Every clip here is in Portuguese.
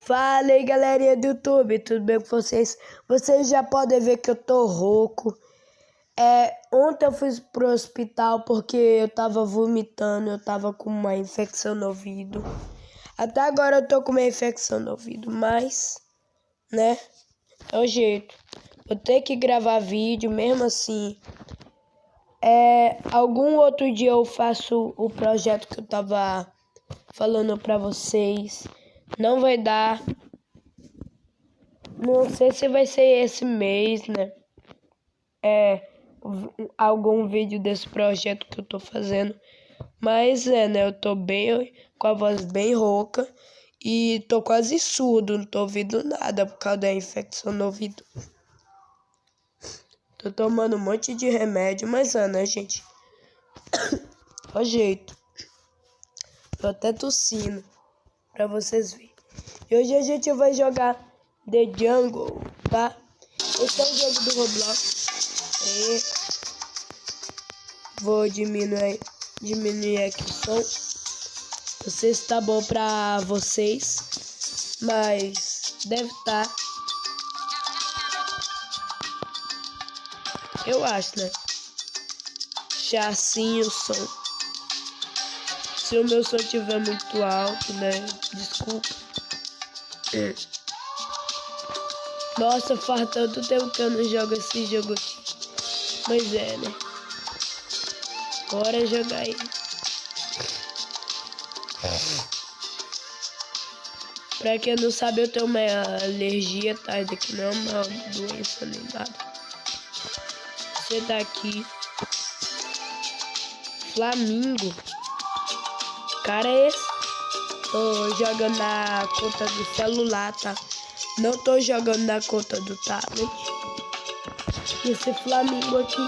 Fala aí, galerinha do YouTube, tudo bem com vocês? Vocês já podem ver que eu tô rouco. Ontem eu fui pro hospital porque eu tava vomitando, eu tava com uma infecção no ouvido. Até agora eu tô com uma infecção no ouvido, mas, né, é o jeito. Vou ter que gravar vídeo mesmo assim. Algum outro dia eu faço o projeto que eu tava falando pra vocês. Não vai dar. Não sei se vai ser esse mês, né? Algum vídeo desse projeto que eu tô fazendo. Mas né? Eu tô bem com a voz bem rouca e tô quase surdo, não tô ouvindo nada por causa da infecção no ouvido. Tô tomando um monte de remédio, mas né, gente? Ó jeito. Tô até tossindo pra vocês verem. E hoje a gente vai jogar The Jungle, tá? Esse é o jogo do Roblox. Vou diminuir aqui o som. Não sei se tá bom pra vocês, mas deve estar. Eu acho, né? Assim o som. Se o meu som estiver muito alto, né? Desculpa. Nossa, faz tanto tempo que eu não jogo esse jogo aqui. Mas né? Bora jogar aí. Pra quem não sabe, eu tenho uma alergia, tá? Isso aqui não é uma doença nem nada. Você tá aqui. Flamingo. Cara, é esse? Tô jogando na conta do celular, tá? Não tô jogando na conta do tablet. Esse Flamingo aqui.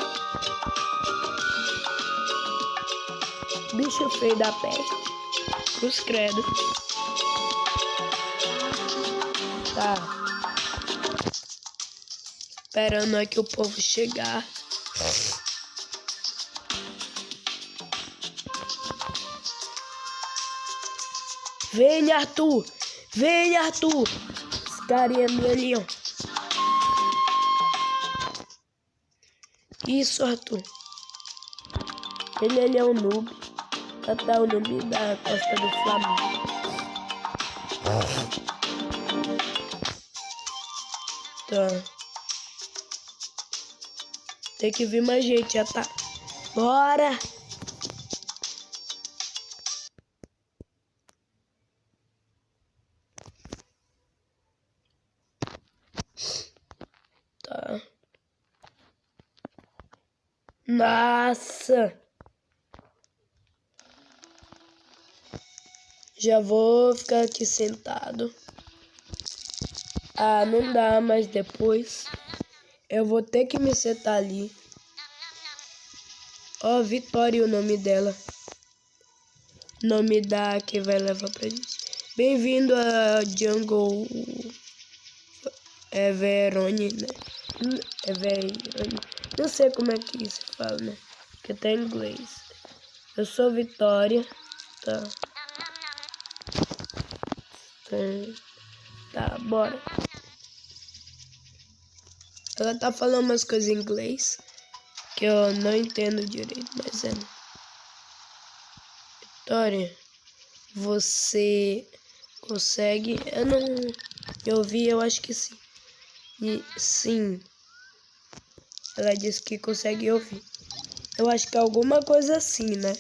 Bicho feio da peste. Cruz credo. Tá. Esperando aqui o povo chegar. Vem, Arthur! Vem, Arthur! Esse carinha ali, ó. Isso, Arthur. Ele é um noob. Tá o noob da costa do Flamengo. Tá. Tem que vir mais gente, já tá. Bora! Tá. Nossa! Já vou ficar aqui sentado. Ah, não dá, mas depois eu vou ter que me sentar ali. Ó, Vitória, o nome dela. Nome da que vai levar pra gente. Bem-vindo a Jungle. Verone, né? Verone. Não sei como é que se fala, né? Porque tá em inglês. Eu sou Vitória. Tá. Tá, bora. Ela tá falando umas coisas em inglês que eu não entendo direito, mas né? Vitória, você consegue? Eu não... Eu ouvi, eu acho que sim. E, sim. Ela disse que consegue ouvir. Eu acho que é alguma coisa assim, né?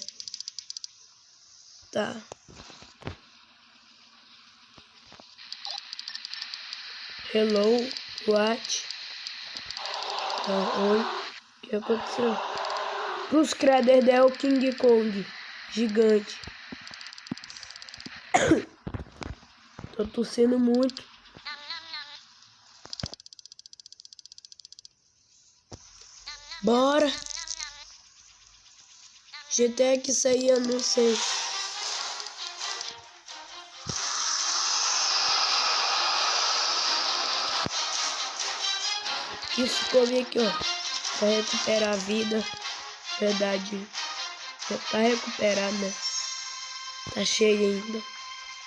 Tá. Hello, what? Oi, o que aconteceu? Cruz Crader é o King Kong, gigante. Tô tossindo muito. Bora. GTA que sair, eu não sei. Isso, comi aqui, ó. Pra recuperar a vida. Verdade. Já tá recuperado, né? Tá cheio ainda.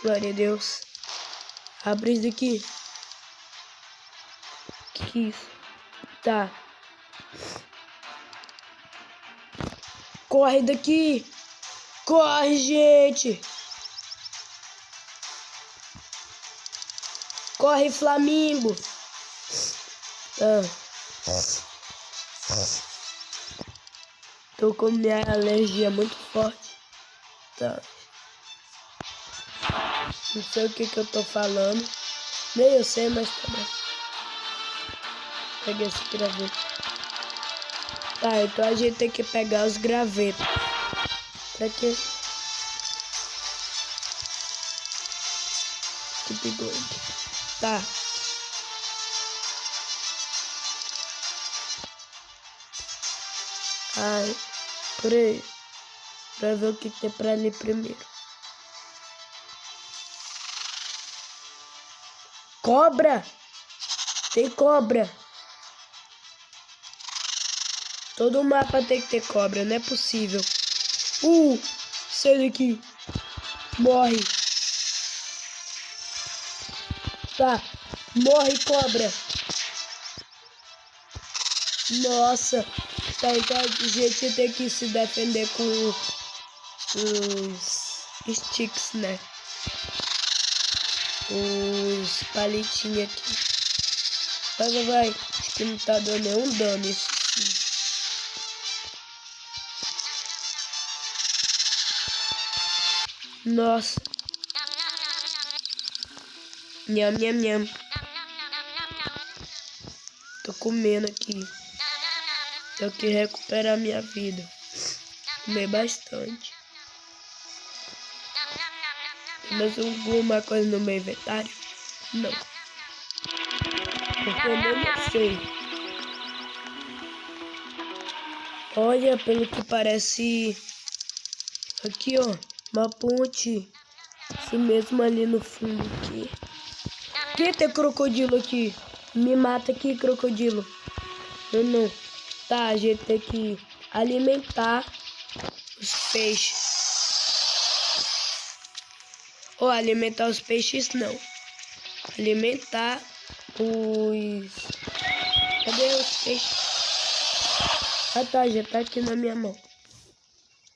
Glória a Deus. Abre isso daqui. Que isso? Tá. Corre daqui. Corre, gente. Corre, Flamingo. Tá. Tô com minha alergia muito forte. Tá. Não sei o que eu tô falando. Nem eu sei, mas tá bom. Peguei esse graveto. Tá, então a gente tem que pegar os gravetos. Pra quê? Que bigode. Tá. Ai, peraí. Pra ver o que tem pra ali primeiro. Cobra! Tem cobra! Todo mapa tem que ter cobra, não é possível. Sai daqui. Morre. Tá. Morre, cobra. Nossa. Tá, então a gente tem que se defender com os sticks, né? Os palitinhos aqui. Vai. Acho que não tá dando nenhum dano isso sim. Nossa. Nham. Tô comendo aqui. Tenho que recuperar minha vida. Comer bastante. Tem mais alguma coisa no meu inventário? Não. Porque eu não sei. Olha, pelo que parece... Aqui, ó. Uma ponte. Isso mesmo ali no fundo aqui. Que tem crocodilo aqui? Me mata aqui, crocodilo. Não. Tá, a gente tem que alimentar os peixes. Ou alimentar os peixes, não. Alimentar os... Cadê os peixes? Ah tá, já tá aqui na minha mão.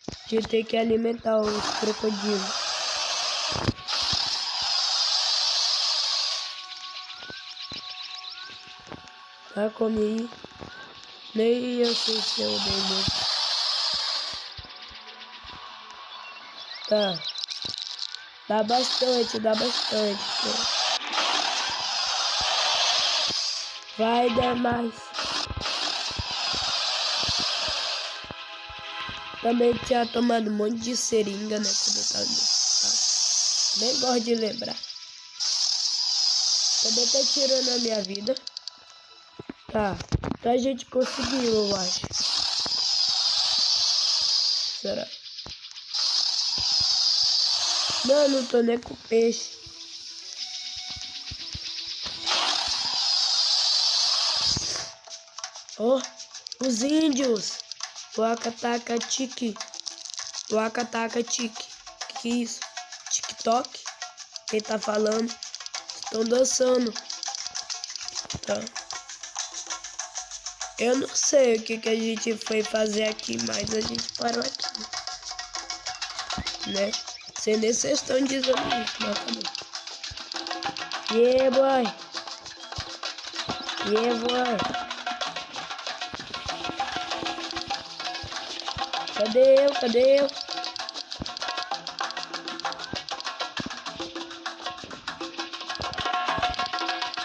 A gente tem que alimentar os crocodilos. Vai comer aí. Nem eu sei se eu dei mesmo. Tá. Dá bastante. Vai dar mais. Também tinha tomado um monte de seringa, né? Quando eu tava no hospital. Nem gosto de lembrar. Também tá tirando a minha vida. Tá. Então a gente conseguiu, eu acho. Será? Não tô nem com peixe. Ó, os índios. Wakataka Tiki. Que isso? TikTok? Quem tá falando? Estão dançando. Tá. Eu não sei o que a gente foi fazer aqui, mas a gente parou aqui. Né? Sem nem vocês estão dizendo isso, mas tá bom. Yeah, boy. Cadê eu?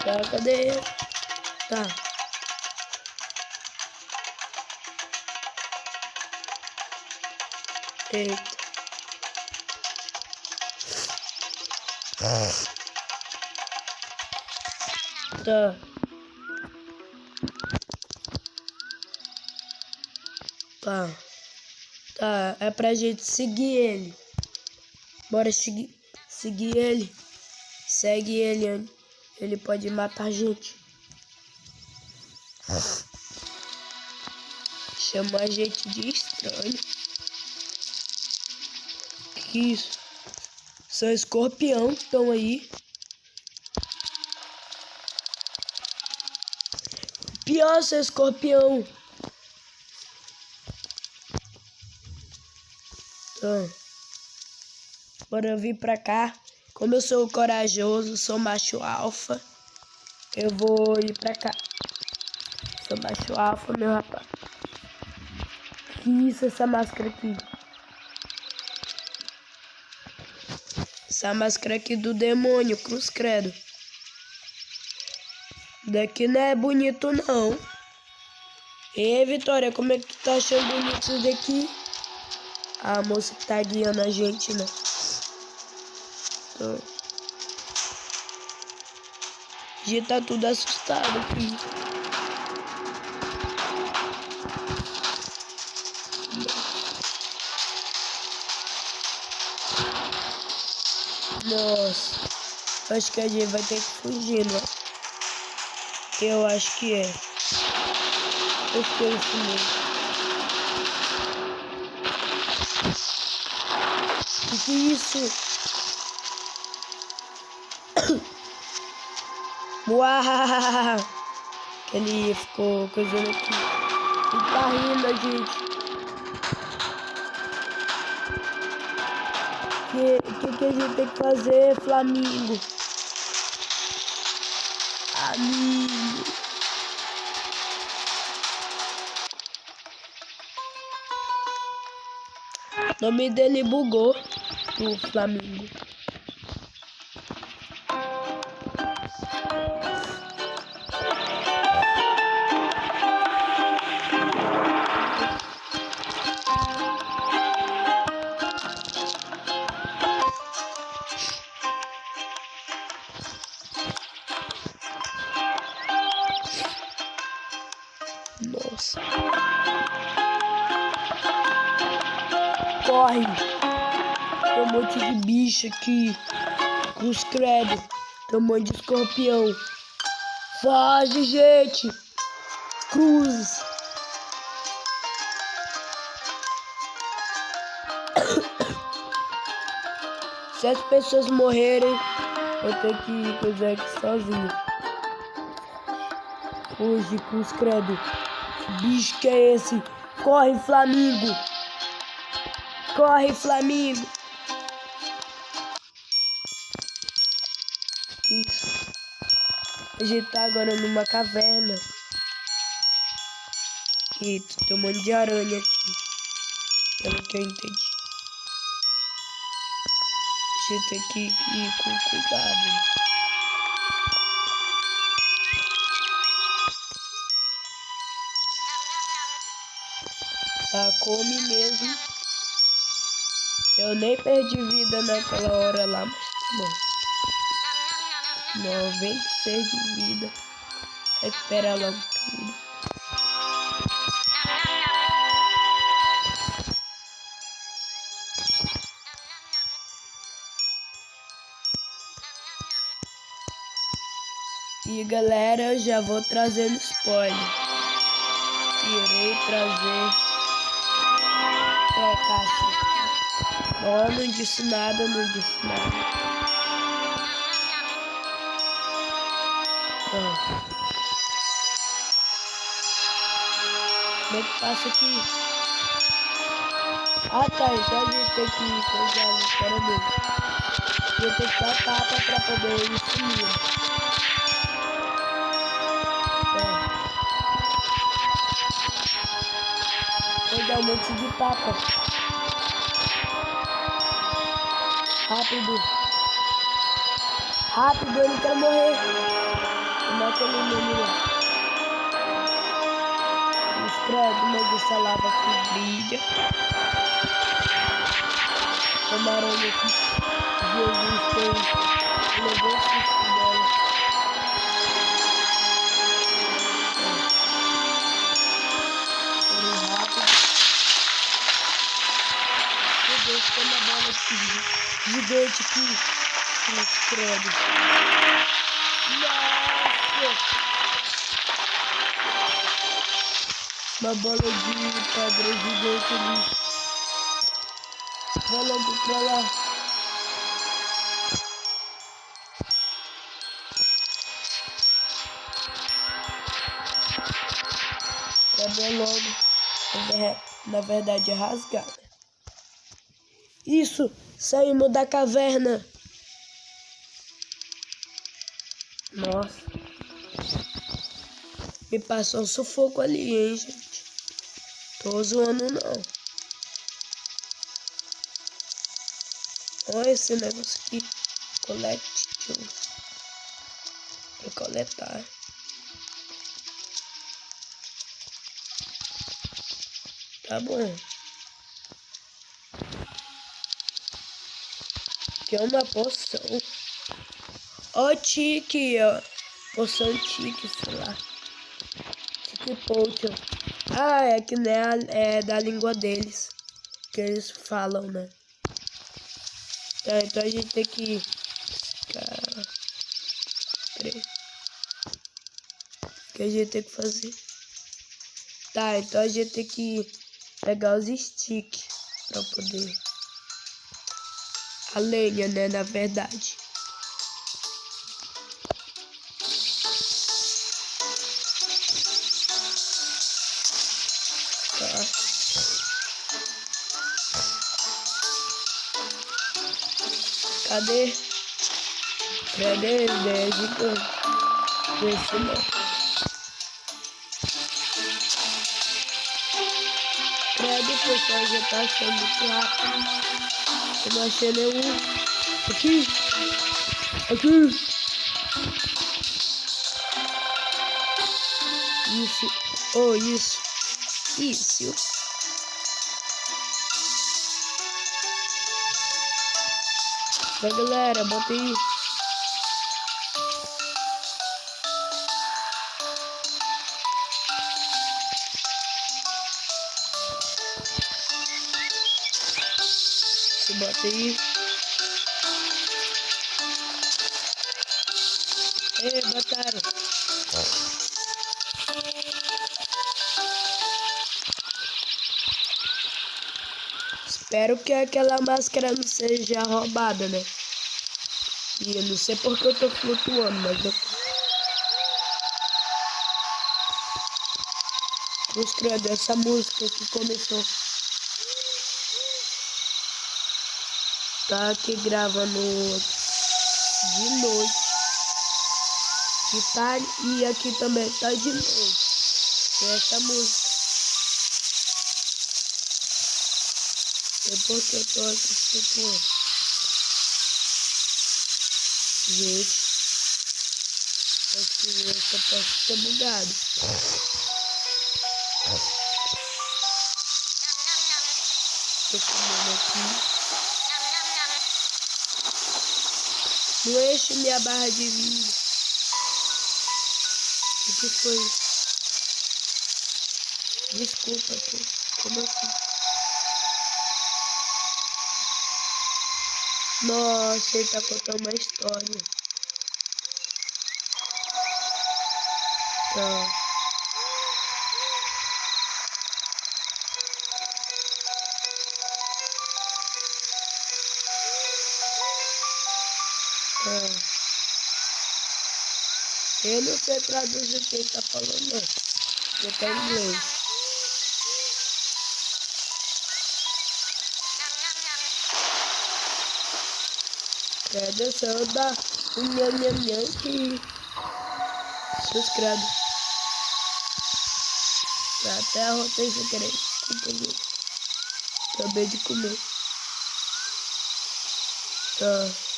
Tá, cadê eu? Tá. Eita. Tá. Tá, é pra gente seguir ele. Bora seguir ele. Segue ele, ele pode matar a gente. Chama a gente de estranho. Que isso? São escorpião que estão aí. escorpião, seu escorpião. Então, bora vir pra cá. Como eu sou corajoso, sou macho alfa, eu vou ir pra cá. Sou macho alfa, meu rapaz. Que isso, essa máscara aqui? Essa máscara aqui do demônio, cruz credo. Daqui não é bonito, não. E Vitória, como é que tu tá achando bonito isso daqui? A moça que tá guiando a gente, né? A gente tá tudo assustado aqui. Nossa, acho que a gente vai ter que fugir, né? Eu acho que é. Acho que é isso mesmo. Que é isso? Uau! Ele ficou coisando aqui. Ele tá rindo, gente. O que a gente tem que fazer, Flamingo? Amigo. O nome dele bugou. O Flamingo. Nossa. Corre. Tem um monte de bicho aqui. Cruz credo. Tem um monte de escorpião. Foge, gente. Cruzes. Se as pessoas morrerem, eu tenho que coisar aqui sozinho. Hoje, cruz credo. Que bicho que é esse? Corre, Flamingo. Corre, Flamingo. Isso. A gente tá agora numa caverna. E tem um monte de aranha aqui. Pelo que eu entendi. A gente tem que ir com cuidado. Tá, come mesmo. Eu nem perdi vida naquela hora lá, mas tá bom. 96 de vida. Recupera logo tudo. E galera, eu já vou trazendo spoiler. Irei trazer pra cá. Não disse nada, não disse nada. Como é que passa aqui? Ah tá, então a gente tem que coisar ali, espera mesmo. A gente tem que dar tapa pra poder ir sumir. Vou dar um monte de tapa. Rápido. Rápido, eu não quero morrer. Como é que eu não morri lá? Credo, mas essa lava aqui brilha. Uma aranha aqui. Jesus tem. Levou o susto dela. Foi rápido. Meu Deus, tem uma bola aqui. Gigante aqui. Credo. Nossa! Uma bola de pedra gigante ali. Vai logo pra lá. Quebra logo. Na verdade é rasgar, né? Isso! Saímos da caverna! Nossa! Me passou um sufoco ali, hein, gente? Tô zoando, não. Olha esse negócio aqui. Collect to. Pra coletar. Tá bom. Aqui é uma poção. Ó, tique, ó. Poção tique, sei lá. Tique potion. Ah, é que né, é da língua deles. Que eles falam, né? Tá, então a gente tem que... Peraí. O que a gente tem que fazer? Tá, então a gente tem que pegar os sticks pra poder... A lenha, né, na verdade. Tá. Cadê? Cadê? É gigante. Esse não. Credo, pessoal, já tá achando muito rápido. Eu não achei nenhum. Aqui. Aqui. Isso. Oh, isso. Isso. Vai, galera, bota aí. Você bota aí. Ei, botaram. Espero que aquela máscara não seja roubada, né? E eu não sei porque eu tô flutuando, mas eu... Mostrando essa música que começou. Tá aqui gravando de noite. E aqui também tá de noite. Tem essa música. É porque eu tô aqui flutuando. Gente, acho que eu só posso ter bugado. Tô comendo aqui. Não enche minha barra de vida. O que foi? Desculpa, como assim? Nossa, ele tá contando uma história. Tá. Eu não sei traduzir o que ele tá falando, não. Porque tá em inglês. Credo, se eu dar um nham que... Deus credo. Até arrotei sem querer. Desculpa, gente. Acabei de comer. Tá.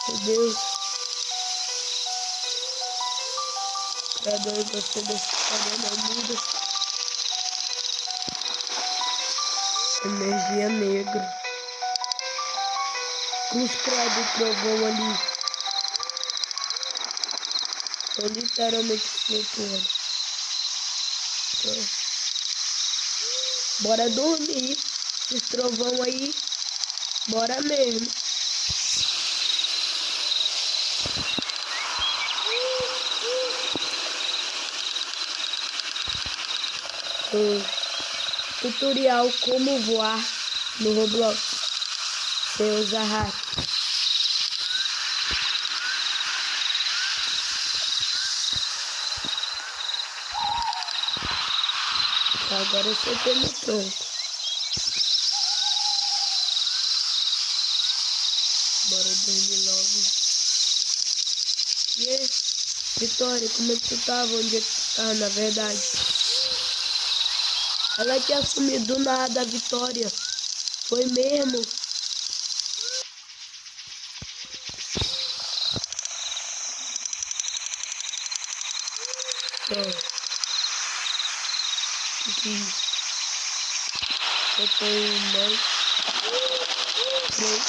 Meu Deus. Credo, eu gostei desse cabelo muda. Energia negra. Cruz, credo, trovão ali. Tô literalmente flutuando. Bora dormir. Esse trovão aí. Bora mesmo. Tutorial como voar no Roblox sem usar hack. Tá, agora eu sentei no tronco. Bora dormir logo. E aí, Vitória, como é que tu tava? Onde é que tu tava, na verdade? Ela tinha sumido do nada, a Vitória. Foi mesmo? Que eu tenho nós 3.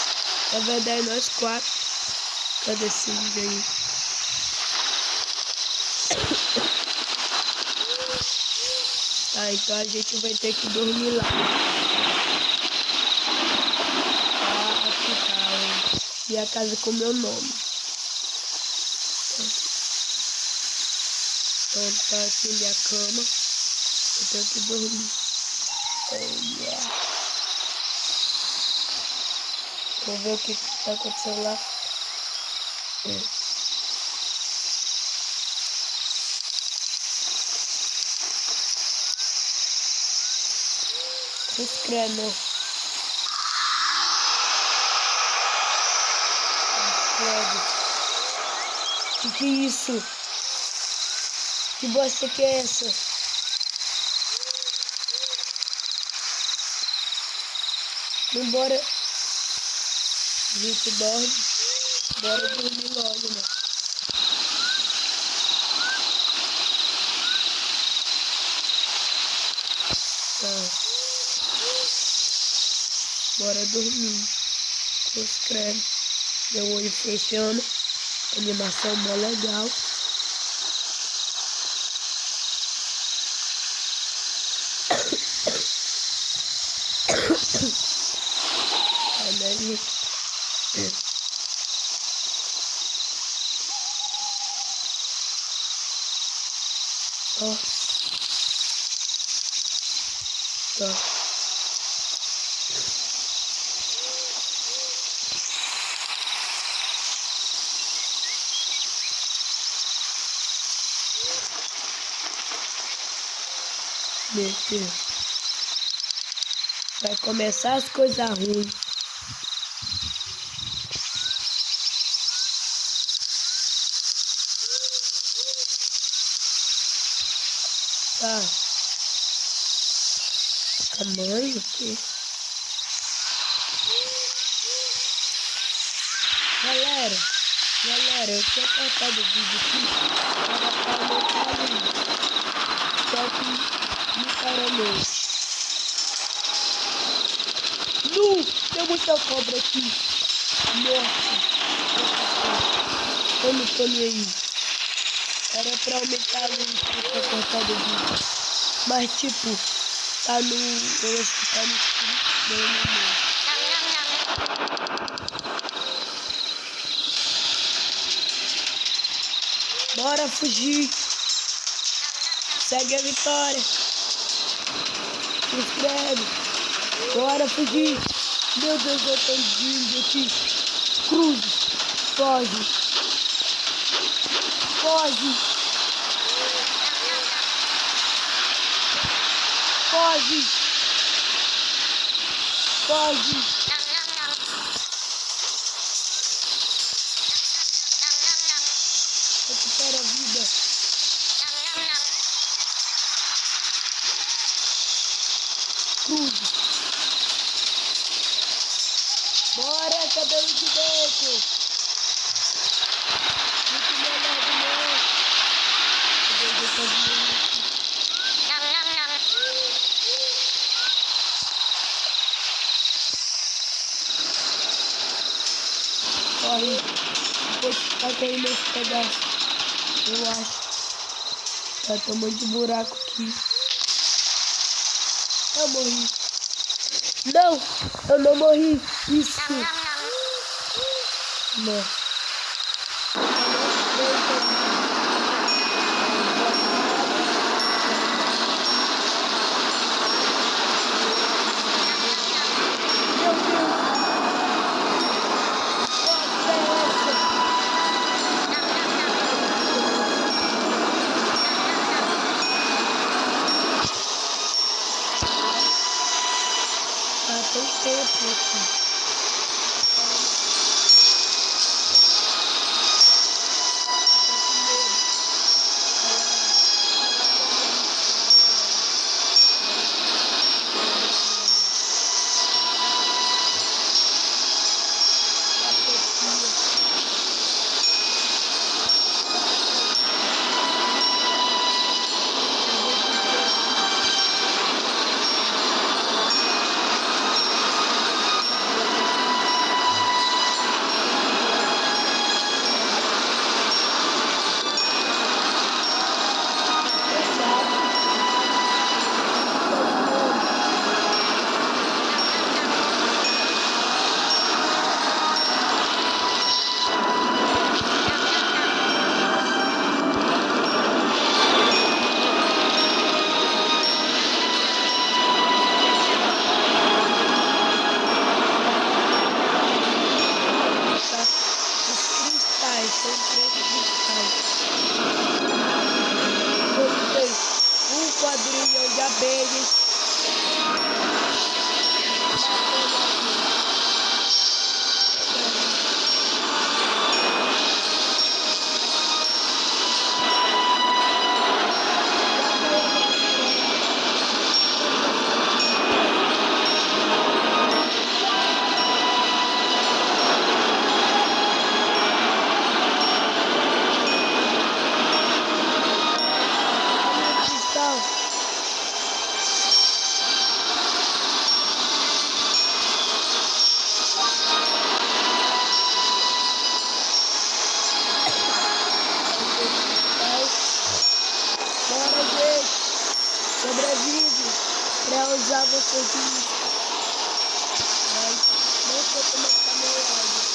Na verdade, nós 4. Cadê esse vídeo aí? Tá, então a gente vai ter que dormir lá. Ah, aqui tá, ó. Minha casa com meu nome. Então tá aqui minha cama. Eu tenho que dormir. Oh, yeah. Vou ver o que tá acontecendo lá. Se inscreve, meu. Que é isso? Que bosta que é essa? Vambora. A gente dorme. Bora dormir logo, né? Tá. Bora dormir. Se inscreve. Meu olho fechando. Animação mó legal. Olha aí. Ó. Tá. Meu Deus. Vai começar as coisas ruins. Tá. Tamanho aqui. Galera, eu tinha cortado o vídeo aqui para aumentar a luz. Só que me parou. Nu! Tem muita cobra aqui. Nossa. Eu não tô nem aí. Era pra aumentar a luz que eu tinha cortado o vídeo. Mas tipo, tá no... Eu acho que tá no escuro. Bora fugir. Segue a Vitória. Se inscreve. Bora fugir. Meu Deus, eu tô vindo aqui. Cruze. Foge. Foge. Foge. Foge. Recupera a vida. Cruze. Bora, cabelo de dentro. Muito melhor do meu. Corre. Depois tá caindo esse pedaço. Eu acho. Tá tomando de buraco aqui. Eu morri. Não! Eu não morri. Isso. Não. tem tempo aqui. Quadrilha de abelhas. Sobrevive pra usar você de não sei como é que tá meu áudio.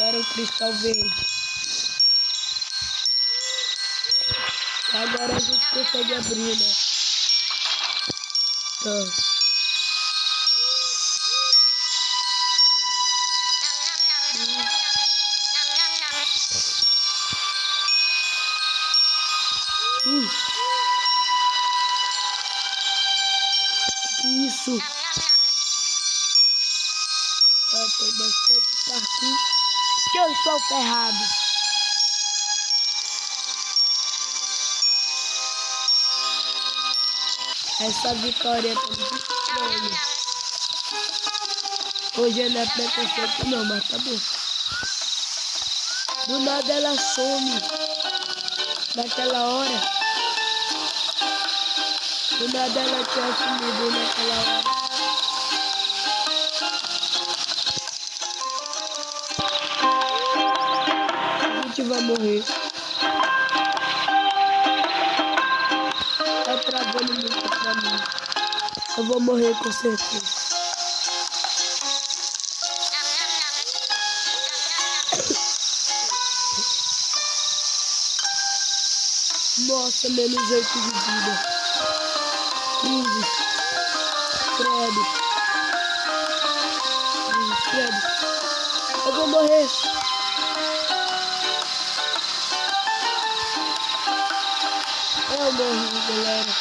Era o cristal verde. Agora a gente consegue abrir, né? Tá. Que isso? Tem bastante parkour. Que eu estou ferrado. Essa vitória tá muito estranha. Hoje não é preconceito não, mas tá bom. Do nada ela some. Naquela hora. Do nada ela tinha sumido naquela hora. A gente vai morrer. Tá travando muito pra mim. Eu vou morrer com certeza. Nossa, menos 8 de vida. 15. Credo. Credo. Eu vou morrer. Eu morri, galera.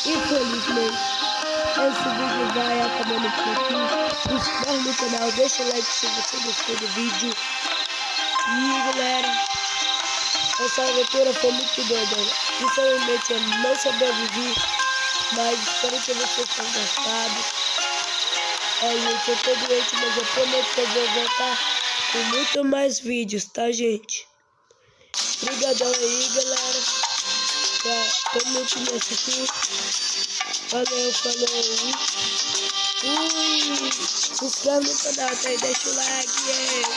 Infelizmente, esse vídeo vai acabando por aqui. Se inscreve no canal, deixa o like se você gostou do vídeo. E galera, essa aventura foi muito doida. Infelizmente eu não sobrevivi, mas espero que vocês tenham gostado. Gente, eu tô doente, mas eu prometo que eu vou voltar com muito mais vídeos, tá, gente? Obrigadão aí, galera, pra todo mundo que me assistiu. Valeu, falou. Fui! Se inscreve no canal, tá aí, deixa o like.